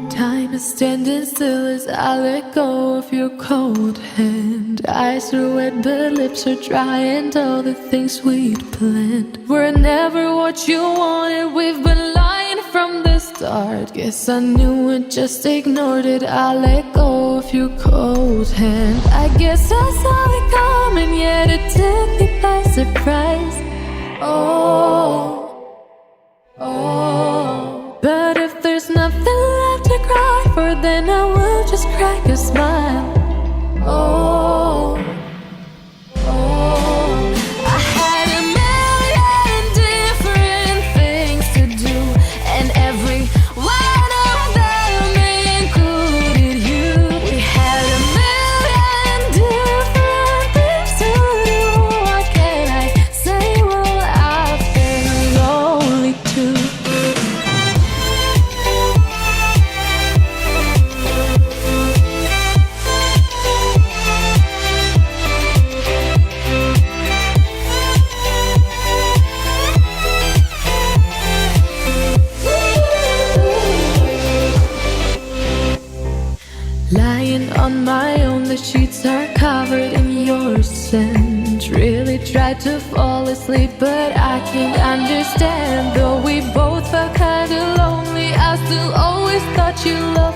Time is standing still as I let go of your cold hand. Eyes are wet but lips are dry, and all the things we'd planned were never what you wanted. We've been lying from the start. Guess I knew it, just ignored it. I let go of your cold hand. I guess I saw it coming, yet it took me by surprise. But if there's nothing left to cry for, then I will just crack a smile. I had a million different things to do, and every one of them included you. We had a million different things to do. What can I say? Well, I've been lonely too. Lying on my own, the sheets are covered in your scent. Really tried to fall asleep, but I can't understand. Though we both felt kinda lonely, I still always thought you loved